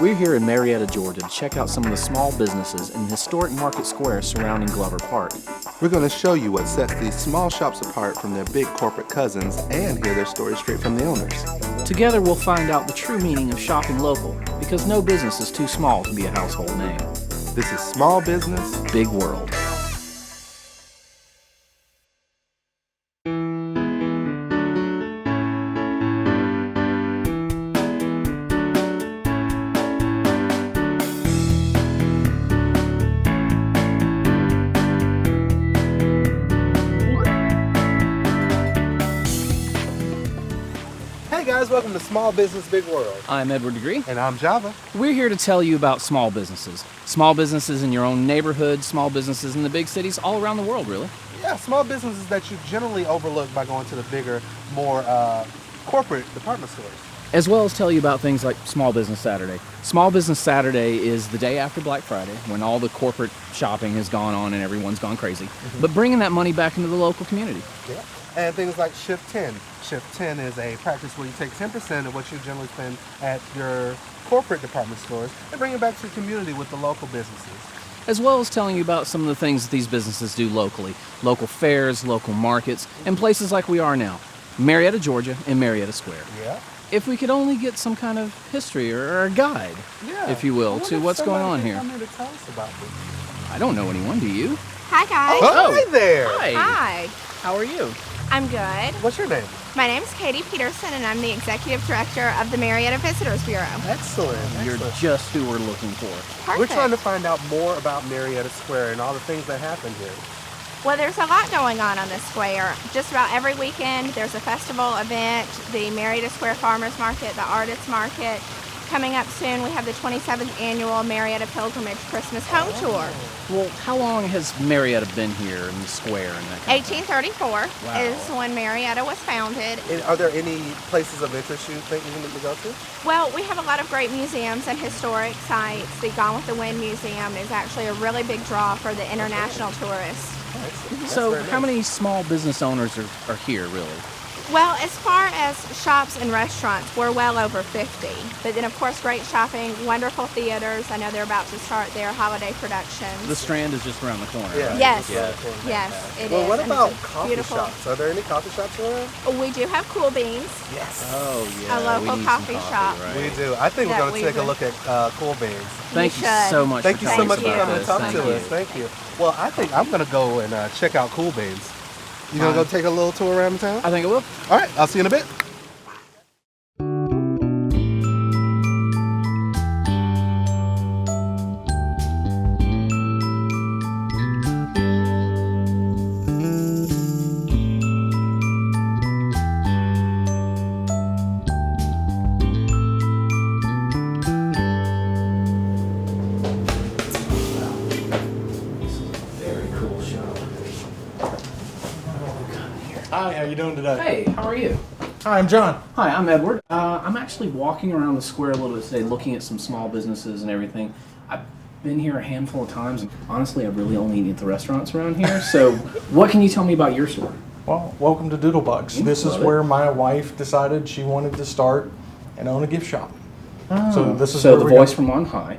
We're here in Marietta, Georgia to check out some of the small businesses in the historic market square surrounding Glover Park. We're going to show you what sets these small shops apart from their big corporate cousins and hear their stories straight from the owners. Together we'll find out the true meaning of shopping local, because no business is too small to be a household name. This is Small Business, Big World. Hey guys, welcome to Small Business Big World. I'm Edward DeGruy. And I'm Java. We're here to tell you about small businesses. Small businesses in your own neighborhood, small businesses in the big cities all around the world, really. Yeah, small businesses that you generally overlook by going to the bigger, more corporate department stores. As well as tell you about things like Small Business Saturday. Small Business Saturday is the day after Black Friday, when all the corporate shopping has gone on and everyone's gone crazy. But bringing that money back into the local community. Yeah. And things like Shift 10. Shift 10 is a practice where you take 10% of what you generally spend at your corporate department stores and bring it back to the community with the local businesses. As well as telling you about some of the things that these businesses do locally. Local fairs, local markets, and places like we are now. Marietta, Georgia, and Marietta Square. Yeah. If we could only get some kind of history or a guide, if you will, to what's going on here. Come here to tell us about this. I don't know anyone, do you? Hi, guys. Oh, hi there. Hi. Hi. How are you? I'm good. What's your name? My name's Katie Peterson, and I'm the Executive Director of the Marietta Visitors Bureau. Excellent. You're just who we're looking for. Perfect. We're trying to find out more about Marietta Square and all the things that happen here. Well, there's a lot going on this square. Just about every weekend, there's a festival event, the Marietta Square Farmers Market, the Artists Market. Coming up soon, we have the 27th annual Marietta Pilgrimage Christmas Home Tour. Well, how long has Marietta been here in the square and that kind of thing? 1834 is when Marietta was founded. And are there any places of interest you think you need to go to? Well, we have a lot of great museums and historic sites. The Gone with the Wind Museum is actually a really big draw for the international tourists. So how many small business owners are here, really? Well, as far as shops and restaurants, we're well over 50. But then, of course, great shopping, wonderful theaters. I know they're about to start their holiday productions. The Strand is just around the corner, Yeah. right? Yes, Yeah. yes, it is. Well, what And about it's a coffee beautiful- shops? Are there any coffee shops around? We do have Cool Beans. Yes. Oh, yeah. A local we need coffee some shop. Right? We do. I think we're Yeah, going we to take a do. look at Cool Beans. Thank you should. so much Thank for you so telling much us for about coming to this. talk Thank to you. us. Thank you. Well, I think I'm going to go and check out Cool Beans. You going to go take a little tour around town? I think it will. All right. I'll see you in a bit. Very cool shop. Hi, how you doing today? Hey, how are you? Hi, I'm John. Hi, I'm Edward. I'm actually walking around the square a little bit today, looking at some small businesses and everything. I've been here a handful of times, and honestly, I really only eat at the restaurants around here. So, what can you tell me about your store? Well, welcome to Doodlebugs. This is love it. where my wife decided she wanted to start and own a gift shop. So this is So where the we voice go. from on high.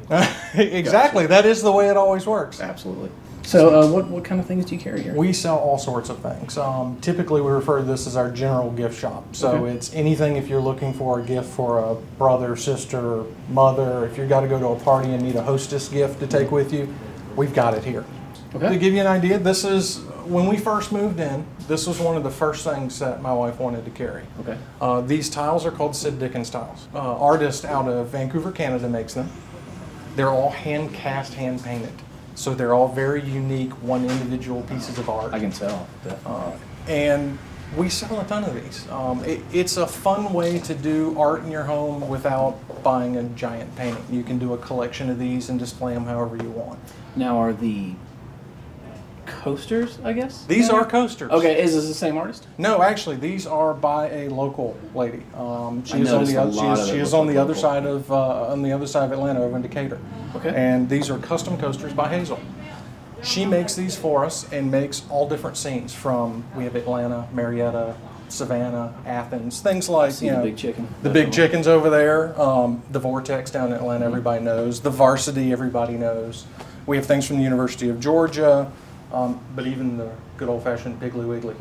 Exactly. That is the way it always works. Absolutely. So, what kind of things do you carry here? We sell all sorts of things. Typically, we refer to this as our general gift shop. So Okay. it's anything if you're looking for a gift for a brother, sister, mother. If you've got to go to a party and need a hostess gift to take with you, we've got it here. Okay. To give you an idea, this is when we first moved in. This was one of the first things that my wife wanted to carry. Okay. These tiles are called Sid Dickens tiles. Artist out of Vancouver, Canada makes them. They're all hand cast, hand painted. So they're all very unique, one individual pieces of art. I can tell. Definitely. And we sell a ton of these. It's a fun way to do art in your home without buying a giant painting. You can do a collection of these and display them however you want. Now, are the coasters, I guess? These are coasters. Okay, is this the same artist? No, actually, these are by a local lady. She is on noticed the a oth- she lot is, of she it is look on the other local. side of Atlanta, over in Decatur. Okay. And these are custom coasters by Hazel. She makes these for us and makes all different scenes. From we have Atlanta, Marietta, Savannah, Athens, things like, See the big chicken. the big chickens over there. The Vortex down in Atlanta, everybody knows. The Varsity, everybody knows. We have things from the University of Georgia, but even the good old-fashioned Piggly Wiggly.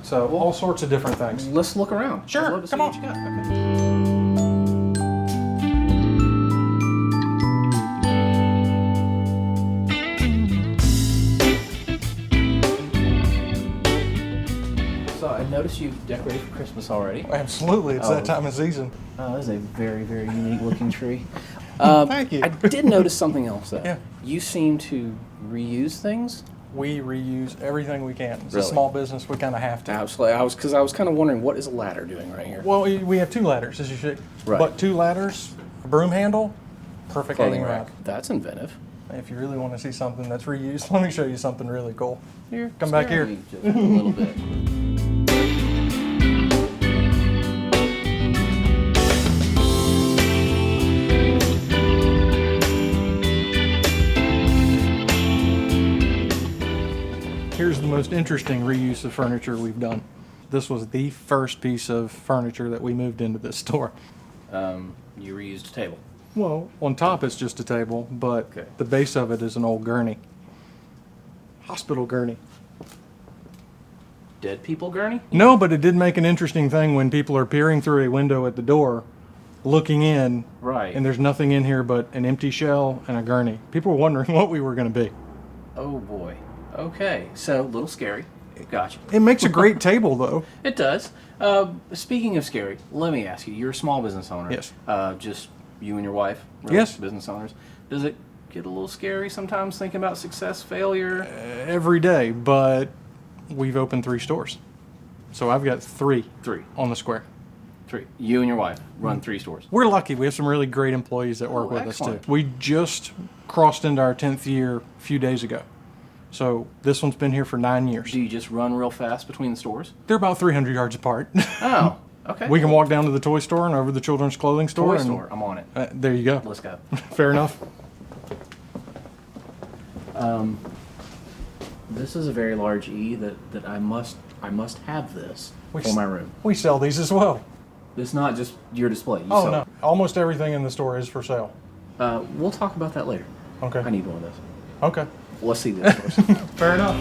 So all sorts of different things. Let's look around. Sure, I'd love to see come what on. you got. Okay. So I noticed you've decorated for Christmas already. Absolutely, it's that time of season. Oh, that is a very, very unique looking tree. Thank you. I did notice something else though. Yeah. You seem to reuse things. We reuse everything we can. It's Really? a small business, we kind of have to. Absolutely. I was kind of wondering, what is a ladder doing right here? Well, we have 2 ladders, as you should. Right. But 2 ladders, a broom handle, perfect hanging rack. That's inventive. If you really want to see something that's reused, let me show you something really cool. Here, Come back scare here. me just a little bit. Here's the most interesting reuse of furniture we've done. This was the first piece of furniture that we moved into this store. You reused a table. Well, on top it's just a table, but Okay. the base of it is an old gurney. Hospital gurney. Dead people gurney? No, but it did make an interesting thing when people are peering through a window at the door, looking in, Right. and there's nothing in here but an empty shell and a gurney. People were wondering what we were going to be. Oh boy. Okay, so a little scary. Gotcha. It makes a great table, though. It does. Speaking of scary, let me ask you. You're a small business owner. Yes. Just you and your wife. Really, Yes. Business owners. Does it get a little scary sometimes thinking about success, failure? Every day, but we've opened 3 stores. So I've got 3 Three. on the square. Three. You and your wife run 3 stores. We're lucky. We have some really great employees that work Oh, with us, excellent. too. We just crossed into our 10th year a few days ago. So this one's been here for 9 years. Do you just run real fast between the stores? They're about 300 yards apart. Oh, okay. We can walk down to the toy store and over the children's clothing store. Toy and, store. I'm on it. There you go. Let's go. Fair enough. This is a very large E that I must have this for my room. We sell these as well. It's not just your display. You Oh, sell no. it. Almost everything in the store is for sale. We'll talk about that later. Okay. I need one of those. Okay. Let's see this first. Fair enough.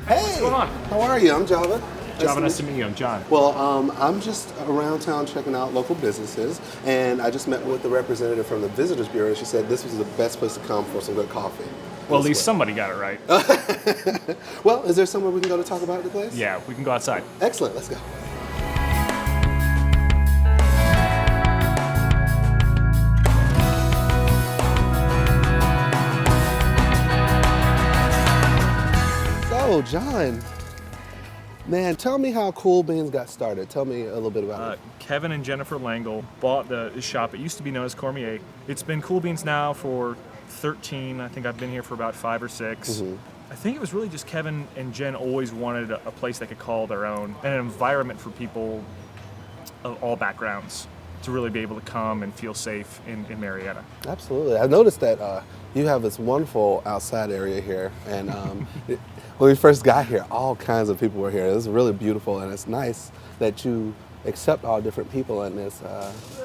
Hey, What's going on? how are you? I'm Java. Java, nice to meet you. I'm John. Well, I'm just around town checking out local businesses, and I just met with the representative from the Visitors Bureau. She said this was the best place to come for some good coffee. Well, at least somebody got it right. Well, is there somewhere we can go to talk about the place? Yeah, we can go outside. Excellent, let's go. So, John, man, tell me how Cool Beans got started. Tell me a little bit about it. Kevin and Jennifer Langle bought the shop. It used to be known as Cormier. It's been Cool Beans now for 13. I think I've been here for about 5 or 6. I think it was really just Kevin and Jen always wanted a place they could call their own and an environment for people of all backgrounds to really be able to come and feel safe in Marietta. Absolutely. I noticed that you have this wonderful outside area here, and when we first got here, all kinds of people were here. It was really beautiful, and it's nice that you accept all different people in this.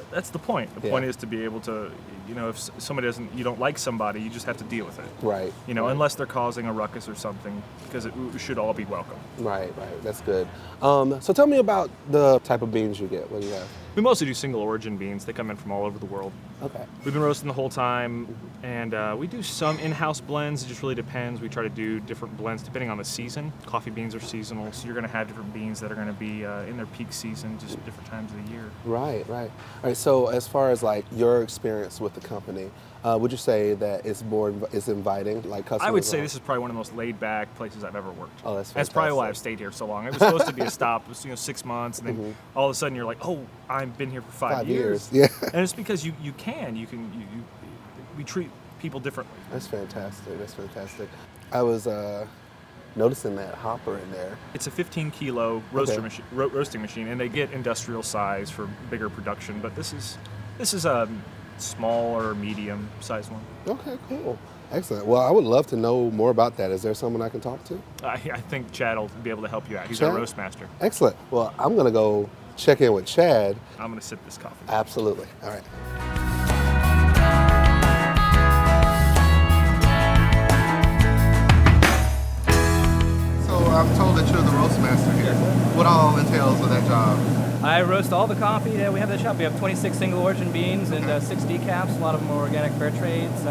That's the point. The point is to be able to, if somebody you don't like somebody, you just have to deal with it. Right. Unless they're causing a ruckus or something, because it should all be welcome. Right. That's good. So tell me about the type of beans you get. What do you have? We mostly do single origin beans. They come in from all over the world. Okay. We've been roasting the whole time, and we do some in-house blends. It just really depends. We try to do different blends depending on the season. Coffee beans are seasonal, so you're going to have different beans that are going to be in their peak season, just different times of the year. Right. All right. So as far as like your experience with the company, Would you say that it's inviting, like customers? I would say this is probably one of the most laid-back places I've ever worked. Oh, that's That's probably why I've fantastic. stayed here so long. It was supposed to be a stop, it was 6 months, and then all of a sudden you're like, oh, I've been here for 5 years. Yeah. And it's because we treat people differently. That's fantastic. That's fantastic. I was noticing that hopper in there. It's a 15-kilo roasting machine, and they get industrial size for bigger production. But this is a small or medium size one. Okay, cool. Excellent. Well, I would love to know more about that. Is there someone I can talk to? I think Chad will be able to help you out. He's Chad? our roast master. Excellent. Well, I'm going to go check in with Chad. I'm going to sip this coffee. Absolutely. All right. So I'm told that you're the roast master here. What all entails with that job? I roast all the coffee that we have at the shop. We have 26 single origin beans and 6 decaps. A lot of them are organic fair trades.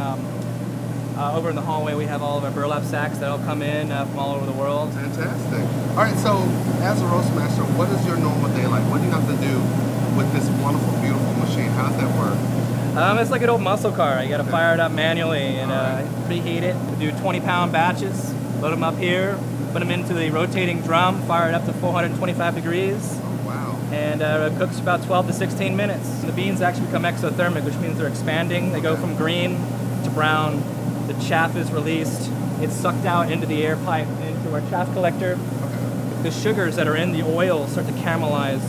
Over in the hallway, we have all of our burlap sacks that'll come in from all over the world. Fantastic. All right, so as a roast master, what is your normal day like? What do you have to do with this wonderful, beautiful machine? How does that work? It's like an old muscle car. You got to fire it up manually and preheat it. We do 20-pound batches, load them up here, put them into the rotating drum, fire it up to 425 degrees. And it cooks about 12 to 16 minutes. The beans actually become exothermic, which means they're expanding. They go from green to brown. The chaff is released. It's sucked out into the air pipe, into our chaff collector. The sugars that are in the oil start to caramelize,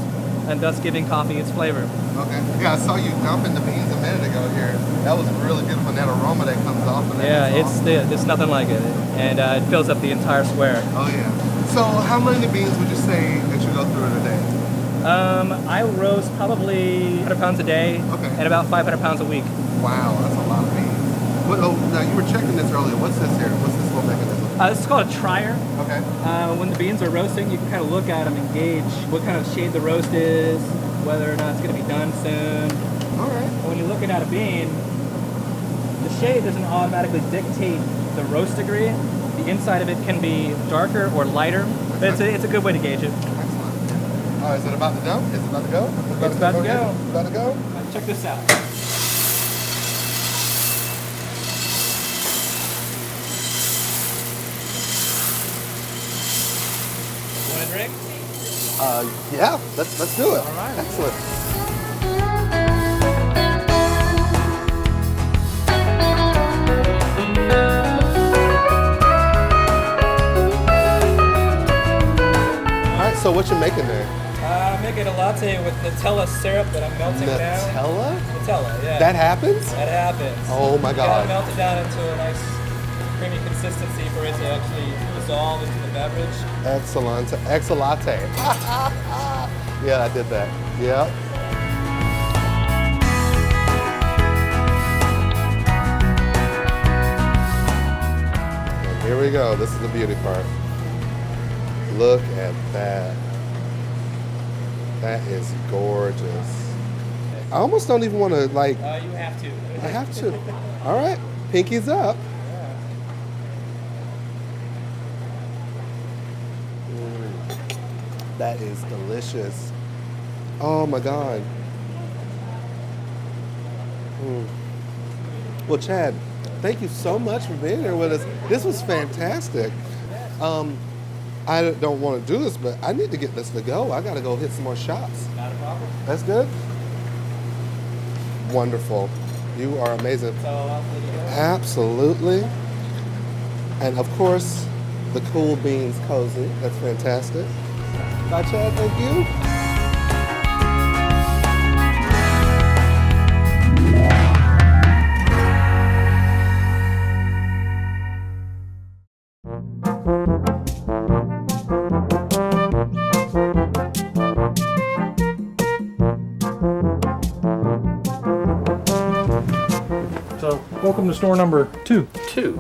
and thus giving coffee its flavor. Okay. Yeah, I saw you dumping the beans a minute ago here. That was really beautiful, and that aroma that comes off of it. Yeah, it's nothing like it. And it fills up the entire square. Oh, yeah. So how many beans would you say that you go through in a day? I roast probably 100 pounds a day and about 500 pounds a week. Wow, that's a lot of beans. Now you were checking this earlier. What's this here? What's this little mechanism? This is called a trier. Okay. When the beans are roasting, you can kind of look at them and gauge what kind of shade the roast is, whether or not it's going to be done soon. All right. When you're looking at a bean, the shade doesn't automatically dictate the roast degree. The inside of it can be darker or lighter, but it's a good way to gauge it. All right, is it about to go? Is it about to go? It's about to go. About to go? Check this out. Want a drink? Yeah, let's do it. All right. Excellent. So what you making there? I'm making a latte with Nutella syrup that I'm melting down. Nutella? Nutella, yeah. That happens? That happens. Oh my God. You gotta melt it down into a nice creamy consistency for it to actually dissolve into the beverage. Excellent. Excellate. Yeah, I did that. Yep. And here we go. This is the beauty part. Look at that. That is gorgeous. I almost don't even want to You have to. I have to. All right, pinkies up. That is delicious. Oh my God. Well, Chad, thank you so much for being here with us. This was fantastic. I don't want to do this, but I need to get this to go. I got to go hit some more shots. Not a problem. That's good? Wonderful. You are amazing. So Absolutely. And of course, the Cool Beans Cozy. That's fantastic. Bye, Chad. Thank you. So, welcome to store number 2. 2.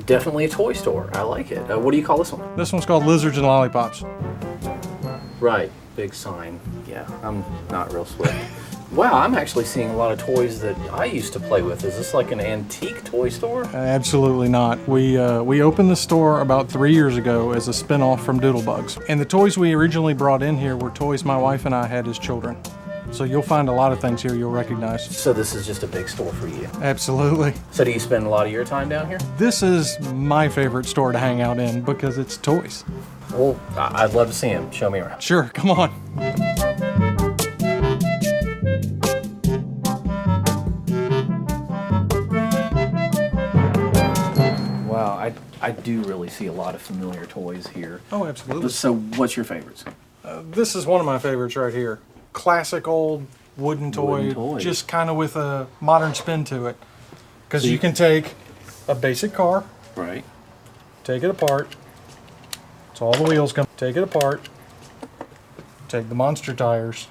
Definitely a toy store. I like it. What do you call this one? This one's called Lizards and Lollipops. Right. Big sign. Yeah, I'm not real swift. Wow, I'm actually seeing a lot of toys that I used to play with. Is this like an antique toy store? Absolutely not. We opened the store about 3 years ago as a spin-off from Doodlebugs. And the toys we originally brought in here were toys my wife and I had as children. So you'll find a lot of things here you'll recognize. So this is just a big store for you? Absolutely. So do you spend a lot of your time down here? This is my favorite store to hang out in because it's toys. Well, I'd love to see him. Show me around. Sure, come on. Wow, I do really see a lot of familiar toys here. Oh, absolutely. So what's your favorites? This is one of my favorites right here. Classic old wooden toy, just kind of with a modern spin to it. Because you can take a basic car, right? Take it apart. So all the wheels come. Take it apart. Take the monster tires.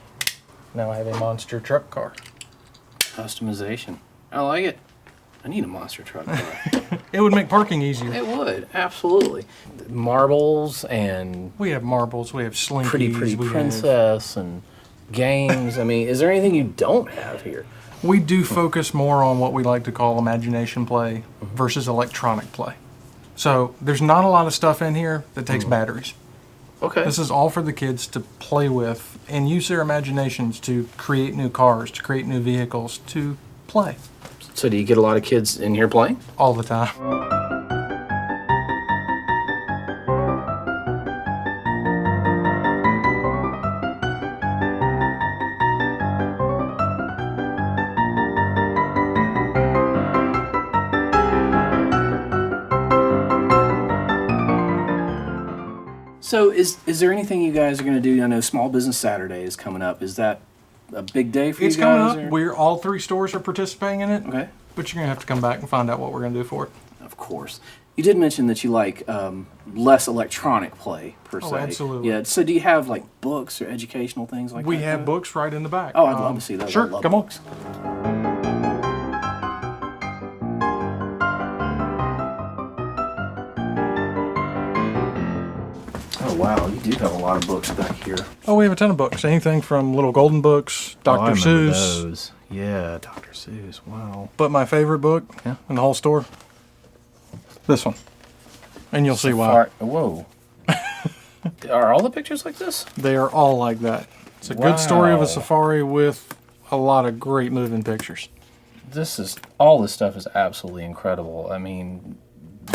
Now I have a monster truck car. Customization. I like it. I need a monster truck car. It would make parking easier. It would, absolutely. Marbles and We have marbles. We have slinkies. pretty we princess and games. I mean, is there anything you don't have here? We do focus more on what we like to call imagination play versus electronic play. So there's not a lot of stuff in here that takes batteries. Okay. This is all for the kids to play with and use their imaginations to create new cars, to create new vehicles, to play So do you get a lot of kids in here playing? all the time. So is there anything you guys are going to do? I know Small Business Saturday is coming up. Is that a big day for It's you guys? coming up. We're all 3 stores are participating in it. Okay. But you're gonna have to come back and find out what we're gonna do for it. Of course. You did mention that you like less electronic play, per se. Oh, absolutely. Yeah. So do you have like books or educational things like that? We have books right in the back. Oh, I'd love to see those. Sure, I love come books. Oh wow, you do have a lot of books back here. Oh, we have a ton of books. Anything from Little Golden Books, Dr. I remember Seuss. those. Yeah, Dr. Seuss. Wow. But my favorite book in the whole store, this one. And you'll see why. Whoa. Are all the pictures like this? They are all like that. It's a good story of Wow. a safari with a lot of great moving pictures. All this stuff is absolutely incredible. I mean,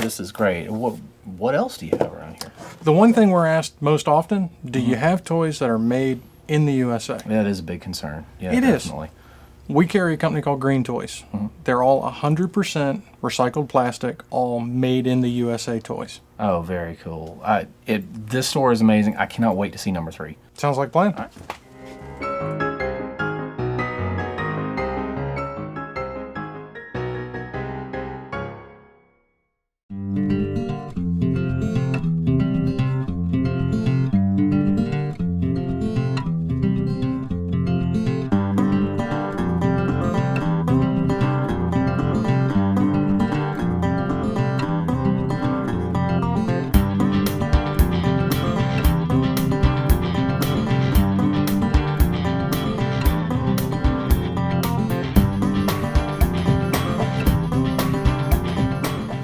this is great. What else do you have around here? The one thing we're asked most often, do you have toys that are made in the USA? That is a big concern. Yeah, It is. definitely. We carry a company called Green Toys. They're all 100% recycled plastic, all made in the USA toys. Oh, very cool. This store is amazing. I cannot wait to see number 3. Sounds like a plan.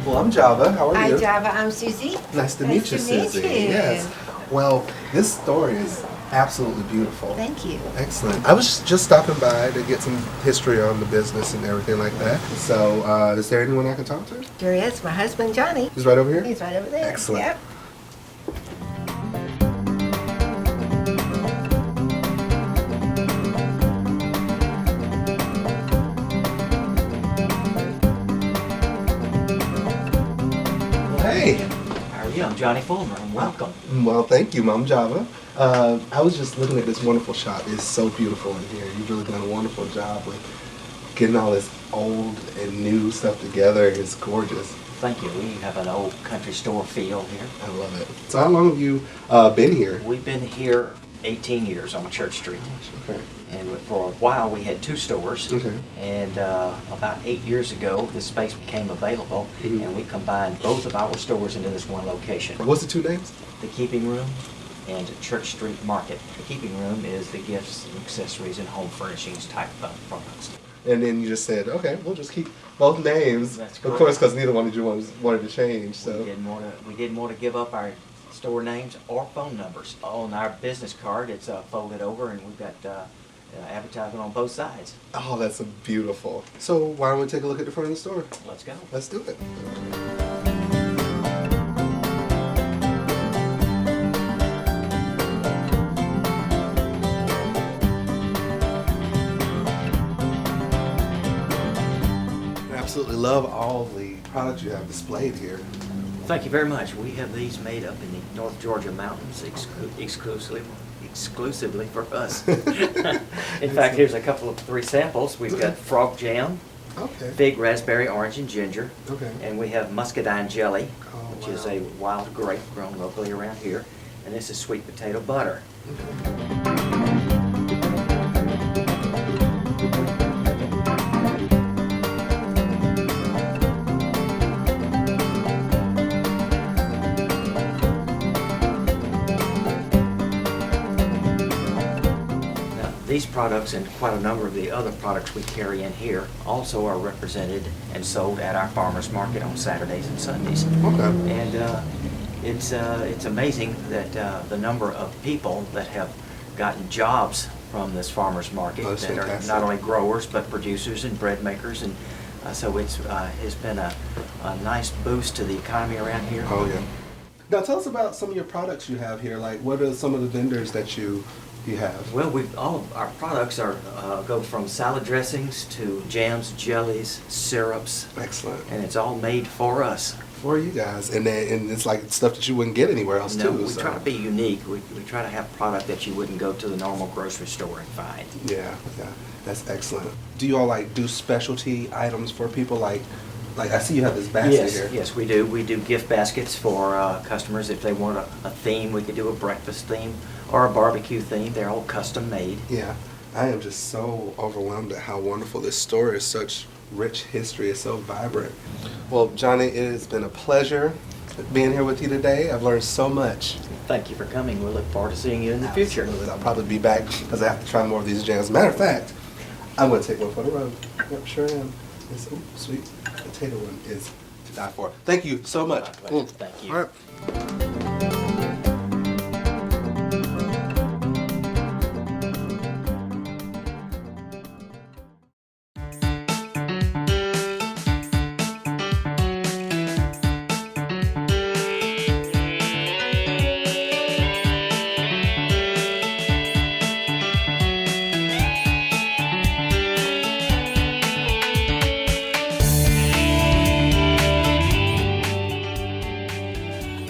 Well, I'm Java. How are Hi, you? Java. I'm Susie. Nice to meet you, Nice to meet Susie. you. Yes. Well, this story is absolutely beautiful. Thank you. Excellent. I was just stopping by to get some history on the business and everything like that. So, is there anyone I can talk to? There he is, my husband, Johnny. He's right over here? He's right over there. Excellent. Yep. Hey. How are you? I'm Johnny Fulmer. Welcome. Well, thank you, Mom Java. I was just looking at this wonderful shop. It's so beautiful in here. You've really done a wonderful job with getting all this old and new stuff together. It's gorgeous. Thank you. We have an old country store feel here. I love it. So how long have you been here? We've been here 18 years on Church Street. Okay. And for a while we had 2 stores. Okay. And about 8 years ago, this space became available, Mhm. and we combined both of our stores into this one location. What's the 2 names? The Keeping Room and Church Street Market. The keeping room is the gifts, accessories, and home furnishings type of products. And then you just said, okay, we'll just keep both names. That's Of correct. course, because neither one of you wanted to change. So We didn't want to give up our store names or phone numbers. On our business card, it's folded over, and we've got advertisement on both sides. oh, that's beautiful. So why don't we take a look at the front of the store? Let's go. Let's do it. I absolutely love all the products you have displayed here. Thank you very much. We have these made up in the North Georgia mountains exclusively for us. In fact, here's a couple of 3 samples. We've got frog jam, Okay. fig, raspberry, orange, and ginger. Okay. And we have muscadine jelly, Oh, which is wow. a wild grape grown locally around here. And this is sweet potato butter. Now, these products and quite a number of the other products we carry in here also are represented and sold at our farmers market on Saturdays and Sundays. Okay. And it's amazing that the number of people that have gotten jobs from this farmers market Oh, that's that fantastic. are not only growers but producers and bread makers, and so it's been a nice boost to the economy around here. Oh, yeah. Now tell us about some of your products you have here. Like, what are some of the vendors that you have? Well, all of our products are go from salad dressings to jams, jellies, syrups, Excellent. and it's all made for us. For you guys. And it's like stuff that you wouldn't get anywhere else, No, too. we so. try to be unique. We try to have product that you wouldn't go to the normal grocery store and find. Yeah, that's excellent. Do you all like do specialty items for people? Like I see you have this basket here. Yes, we do. We do gift baskets for customers. If they want a theme, we could do a breakfast theme or a barbecue theme. They're all custom made. Yeah, I am just so overwhelmed at how wonderful this store is. Such rich history. It's so vibrant. Well, Johnny, it has been a pleasure being here with you today. I've learned so much. Thank you for coming. We look forward to seeing you in the future. Absolutely. I'll probably be back because I have to try more of these jams. Matter of fact, I'm going to take one for the road. Yep, sure am. This sweet potato one is to die for. Thank you so much. Thank you. All right.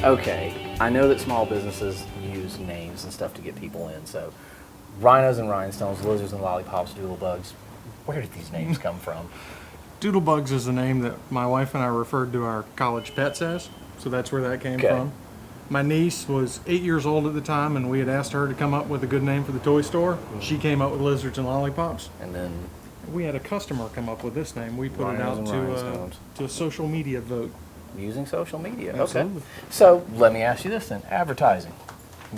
Okay, I know that small businesses use names and stuff to get people in, so rhinos and rhinestones, lizards and lollipops, doodlebugs, where did these names come from? Doodlebugs is the name that my wife and I referred to our college pets as, so that's where that came Okay. from. My niece was 8 years old at the time, and we had asked her to come up with a good name for the toy store. She came up with lizards and lollipops. And then, We had a customer come up with this name. We put it Rhinos out and rhinestones. to a social media vote. using social media. Absolutely. Okay. So let me ask you this then, advertising.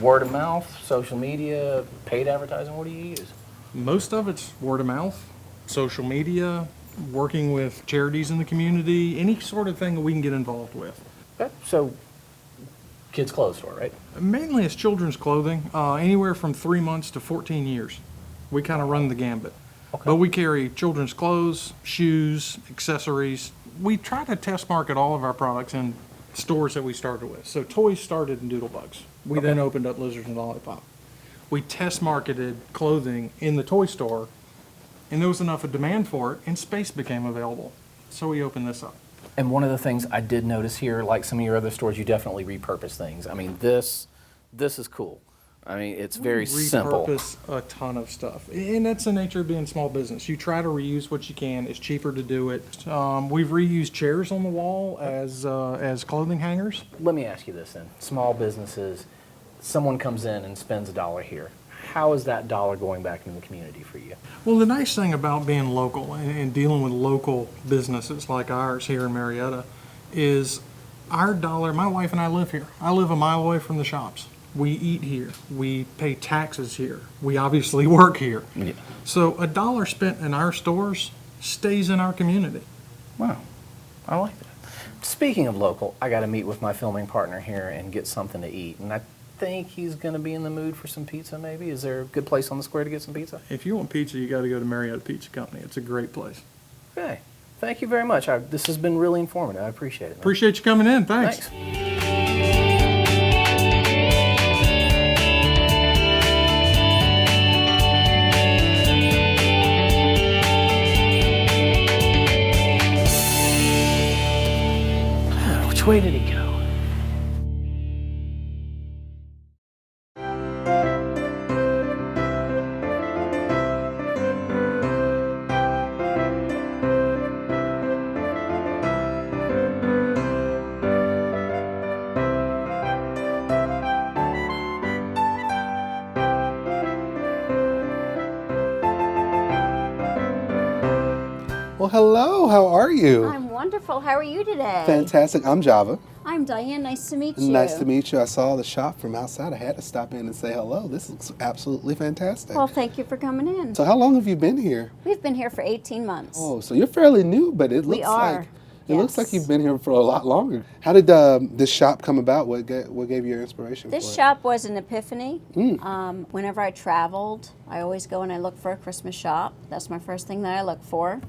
Word of mouth, social media, paid advertising, what do you use? Most of it's word of mouth, social media, working with charities in the community, any sort of thing that we can get involved with. Okay. So kids' clothes store, right? Mainly it's children's clothing, anywhere from 3 months to 14 years. We kind of run the gambit. Okay. But we carry children's clothes, shoes, accessories. We try to test market all of our products in stores that we started with. So toys started in Doodlebugs. We then opened up Lizards and Lollipop. We test marketed clothing in the toy store, and there was enough of demand for it, and space became available. So we opened this up. And one of the things I did notice here, like some of your other stores, you definitely repurpose things. I mean, this is cool. I mean, it's very simple. Repurpose a ton of stuff, and that's the nature of being a small business. You try to reuse what you can. It's cheaper to do it. We've reused chairs on the wall as clothing hangers. Let me ask you this then. Small businesses, someone comes in and spends $1 here. How is that dollar going back into the community for you? Well, the nice thing about being local and dealing with local businesses like ours here in Marietta is our dollar. My wife and I live here. I live a mile away from the shops. We eat here. We pay taxes here. We obviously work here. Yeah. So a dollar spent in our stores stays in our community. Wow, I like that. Speaking of local, I got to meet with my filming partner here and get something to eat. And I think he's going to be in the mood for some pizza, maybe. Is there a good place on the square to get some pizza? If you want pizza, you got to go to Marietta Pizza Company. It's a great place. Okay. Thank you very much. This has been really informative. I appreciate it. Man. Appreciate you coming in. Thanks. Which way did he go? Well, hello. How are you? I'm wonderful. How are you today? Fantastic. I'm Java. I'm Diane. Nice to meet you. Nice to meet you. I saw the shop from outside. I had to stop in and say hello. This looks absolutely fantastic. Well, thank you for coming in. So how long have you been here? We've been here for 18 months. Oh, so you're fairly new, but it looks like looks like you've been here for a lot longer. How did this shop come about? What gave you your inspiration for it? This shop was an epiphany. Whenever I traveled, I always go and I look for a Christmas shop. That's my first thing that I look for.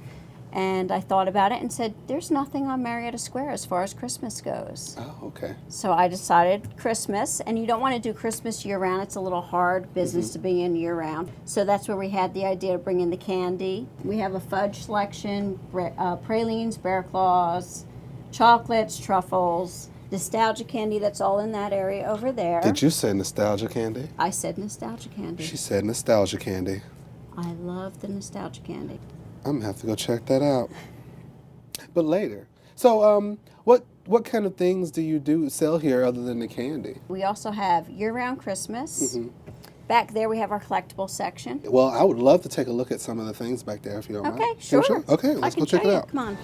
And I thought about it and said, there's nothing on Marietta Square as far as Christmas goes. Oh, okay. So I decided Christmas, and you don't want to do Christmas year-round. It's a little hard business to be in year-round. So that's where we had the idea of bringing the candy. We have a fudge selection, pralines, bear claws, chocolates, truffles, nostalgia candy that's all in that area over there. Did you say nostalgia candy? I said nostalgia candy. She said nostalgia candy. I love the nostalgia candy. I'm gonna have to go check that out. But later. So, what kind of things do you sell here other than the candy? We also have year-round Christmas. Back there we have our collectible section. Well, I would love to take a look at some of the things back there if you don't mind. Okay, sure. Okay, let's go check it out. Come on.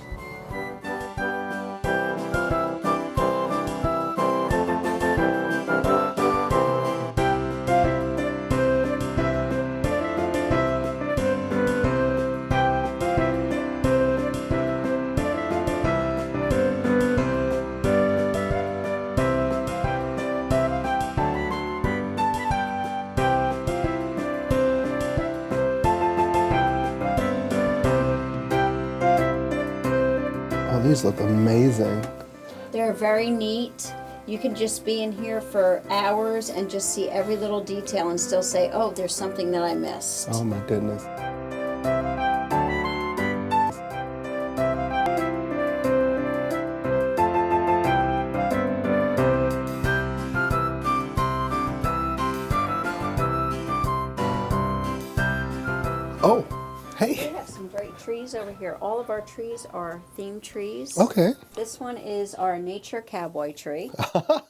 These look amazing. They're very neat. You can just be in here for hours and just see every little detail and still say, oh, there's something that I missed. Oh my goodness. Oh, hey. We have some great trees over here. All of our trees are themed trees. Okay. This one is our nature cowboy tree.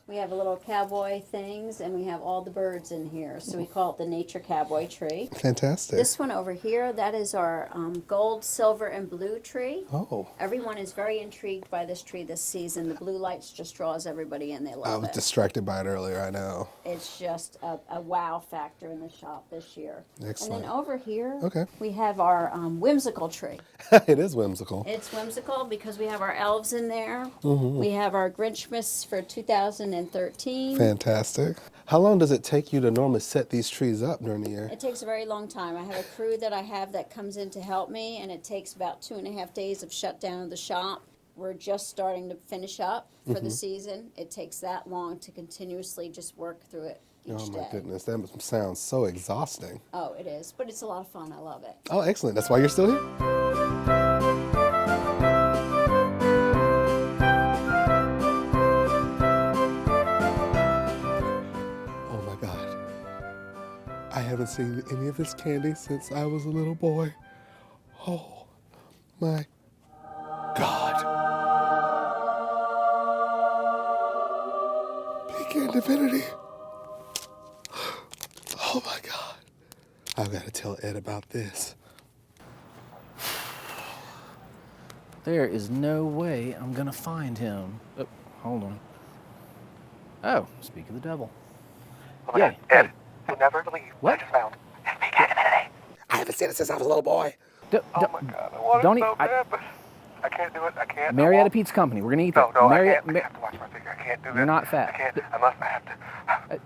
We have a little cowboy things, and we have all the birds in here. So we call it the nature cowboy tree. Fantastic. This one over here, that is our gold, silver, and blue tree. Oh. Everyone is very intrigued by this tree this season. The blue lights just draws everybody in. They I love was it. distracted by it earlier, I know. It's just a wow factor in the shop this year. Excellent. And then over here, Okay. we have our whimsical tree. It is whimsical. It's whimsical because we have our elves in there. We have our Grinchmas for 2013. Fantastic. How long does it take you to normally set these trees up during the year? It takes a very long time. I have a crew that I have that comes in to help me, and it takes about 2.5 days of shutdown of the shop. We're just starting to finish up for the season. It takes that long to continuously just work through it each Oh my day. goodness, that sounds so exhausting. Oh, it is, but it's a lot of fun. I love it. Oh, excellent. That's why you're still here? Oh my God. I haven't seen any of this candy since I was a little boy. Oh my God. Pecan divinity. Oh my God. I've got to tell Ed about this. There is no way I'm gonna find him. Oh, hold on. Oh, speak of the devil. Oh my Yeah, God, Ed, hey. you'll never believe what I just found. It's big cat today. I haven't seen it since I was a little boy. Oh my God, I want don't it eat- so bad, but I can't do it. I can't. Marietta Pizza Company. We're gonna eat that. No, Marietta, I have to watch my figure. I can't do that. You're not fat. I can't. I have to.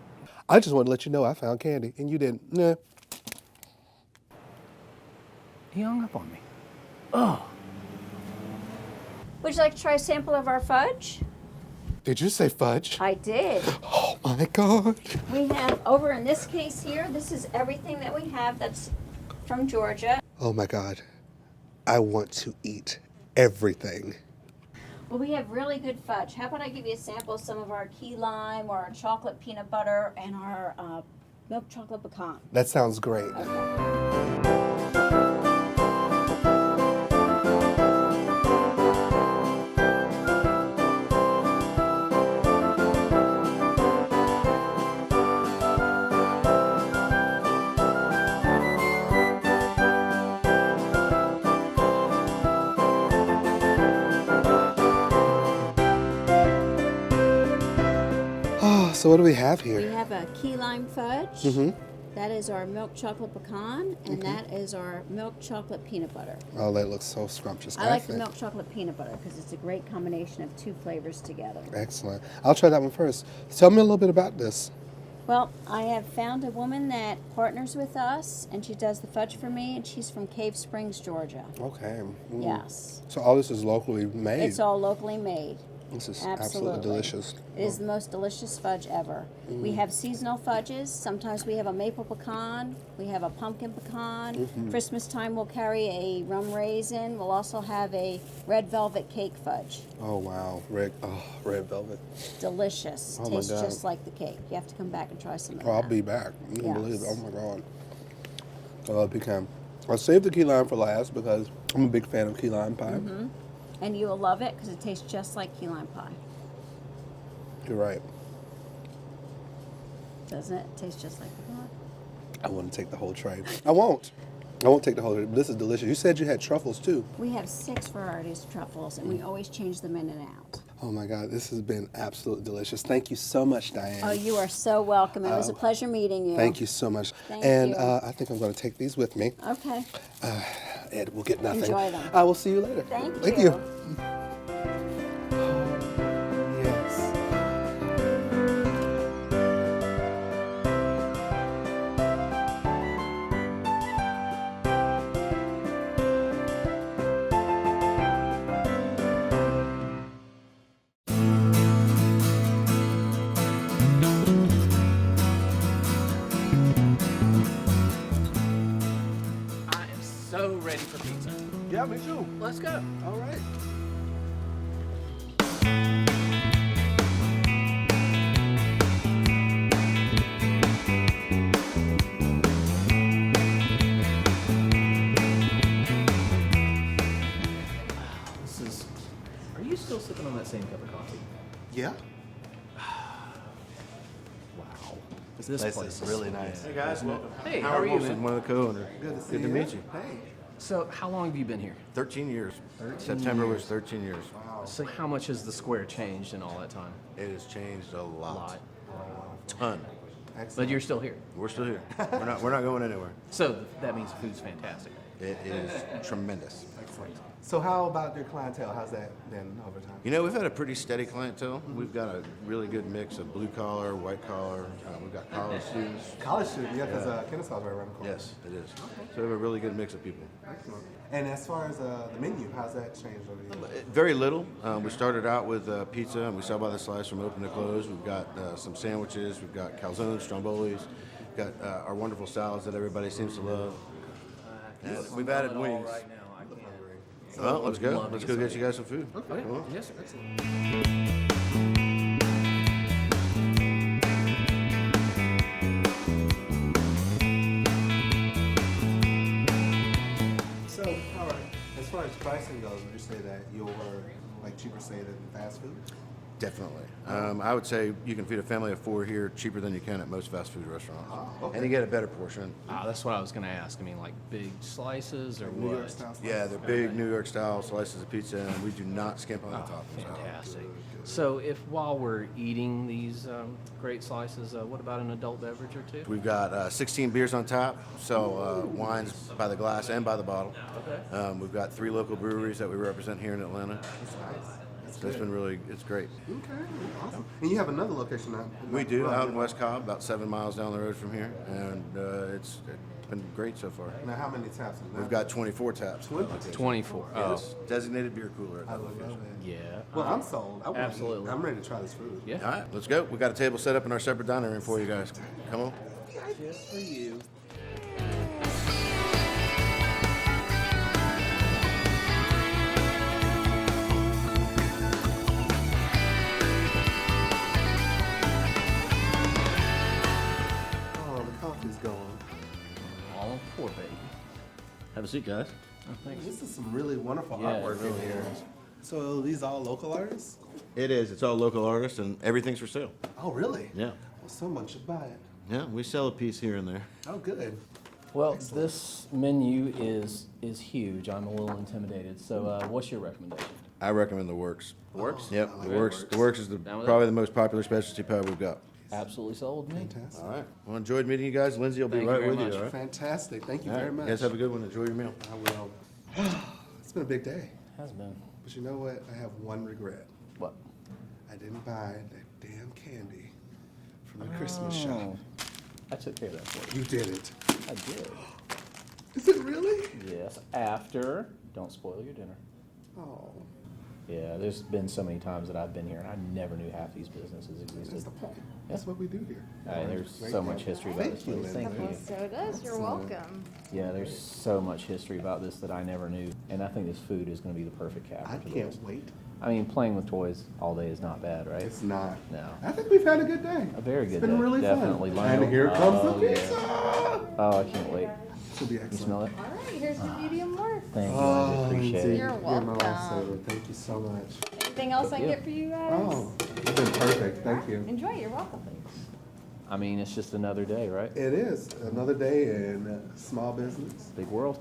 I just want to let you know I found candy, and you didn't. Nah. He hung up on me. Oh. Would you like to try a sample of our fudge? Did you say fudge? I did. Oh my God. We have, over in this case here, this is everything that we have that's from Georgia. Oh my God. I want to eat everything. Well, we have really good fudge. How about I give you a sample of some of our key lime or our chocolate peanut butter and our milk chocolate pecan. That sounds great. So what do we have We here? have a key lime fudge. Mm-hmm. That is our milk chocolate pecan, and that is our milk chocolate peanut butter. Oh, that looks so scrumptious. I like the milk chocolate peanut butter because it's a great combination of two flavors together. Excellent. I'll try that one first. Tell me a little bit about this. Well, I have found a woman that partners with us, and she does the fudge for me, and she's from Cave Springs, Georgia. Okay. Mm. Yes. So all this is locally made. It's all locally made. This is Absolutely. absolutely delicious. It is the most delicious fudge ever. We have seasonal fudges. Sometimes we have a maple pecan. We have a pumpkin pecan. Christmas time we'll carry a rum raisin. We'll also have a red velvet cake fudge. Oh wow, red velvet. Delicious. Oh, my Tastes God. just like the cake. You have to come back and try some of Oh, I'll that. be back. You can believe it. Yes. Oh my God. I love pecan. I'll save the key lime for last because I'm a big fan of key lime pie. And you will love it because it tastes just like key lime pie. You're right. Doesn't it? Taste just like the pie. I want to take the whole tray. I won't. I won't take the whole tray. This is delicious. You said you had truffles too. We have 6 varieties of truffles, and we always change them in and out. Oh my God, this has been absolutely delicious. Thank you so much, Diane. Oh, you are so welcome. It was a pleasure meeting you. Thank you so much. Thank and you. I think I'm going to take these with me. Okay. Ed, we'll get nothing. Enjoy them. I will see you later. Thank you. Yes. I am so ready for pizza. Yeah, me too. Let's go. All right. This is. Are you still sipping on that same cup of coffee? Yeah. Wow. This place is really nice. Hey guys, welcome. Hey, how are you, I'm man? one of the co-owners. Good to meet you. Hey. So, how long have you been here? 13 years. 13 September years. was 13 years. So, how much has the square changed in all that time? It has changed a lot. lot. Ton. But you're still here. We're still here. We're not going anywhere. So, that means the food's fantastic. It is tremendous. So how about your clientele? How's that been over time? You know, we've had a pretty steady clientele. We've got a really good mix of blue collar, white collar. We've got college students. College student, yeah, because Kennesaw's right around the corner. Yes, it is. So we have a really good mix of people. Excellent. And as far as the menu, how's that changed over the years? Very little. We started out with pizza, and we sell by the slice from open to close. We've got some sandwiches. We've got calzones, strombolis. We've got our wonderful salads that everybody seems to love. And we've added wings. Well, let's go. Let's go get you guys some food. Okay. Come on. Yes, sir. Excellent. So, all right. As far as pricing goes, would you say that you're like cheaper, say, than fast food? Definitely. I would say you can feed a family of 4 here cheaper than you can at most fast food restaurants. Oh, okay. And you get a better portion. That's what I was going to ask. I mean, like big slices or New York what? style. Yeah, they're big New York style slices of pizza, and we do not skimp on the toppings. Fantastic. So, if while we're eating these great slices, what about an adult beverage or two? We've got 16 beers on tap, sell wines by the glass and by the bottle. Okay. We've got 3 local breweries that we represent here in Atlanta. So it's been really, it's great. Okay, awesome. And you have another location now? We do, out in West Cobb, about 7 miles down the road from here, and it's been great so far. Now, how many taps is that? We've got 24 taps. 24. Yes, designated beer cooler at I that love location. it. Yeah. Well, I'm sold. I wanna Absolutely. eat. I'm ready to try this food. Yeah. All right, let's go. We got a table set up in our separate dining room for you guys. Come on. Just for you. Oh, the coffee's going. All poor baby. Have a seat, guys. Oh, thanks. This is some really wonderful Yeah, it artwork really in here. is. So these all local artists? It is. It's all local artists, and everything's for sale. Oh, really? Yeah. Well, someone should buy it. Yeah, we sell a piece here and there. Oh, good. Well, this menu is huge. I'm a little intimidated. So, what's your recommendation? I recommend the Works. Works? Yep, I like the Works. Works. The Works is Down with probably the most popular specialty pub we've got. Absolutely sold me. Fantastic. All right. Well, enjoyed meeting you guys. Lindsay will be Thank you right very with much. you. All right. Fantastic. Thank you All right. very much. You guys have a good one. Enjoy your meal. I will. It's been a big day. Has been. But you know what? I have one regret. What? I didn't buy that damn candy from the Christmas shop. I took care of that for you. You did it. I did. Is it really? Yes. After. Don't spoil your dinner. Oh, Yeah, there's been so many times that I've been here and I never knew half these businesses that's existed. the point. That's what we do here. There's so much history about this you, place. Lindsay. Thank you. So it is. You're welcome. Yeah, there's so much history about this that I never knew, and I think this food is going to be the perfect capper I for can't this. wait. I mean, playing with toys all day is not bad, right? It's not. No. I think we've had a good day. A very good It's been day. really Definitely fun. learned. And here comes Oh, the yeah. pizza. Oh, I can't wait. This will be You excellent. smell it? All right, here's the medium work. Thank you. I appreciate Lindsay, it. You're You're my welcome. lifesaver. Thank you so much. Anything else I can Yeah. get for you guys? Oh, you've been perfect. Thank you. Enjoy. You're welcome. I mean, it's just another day, right? It is another day in small business. Big world.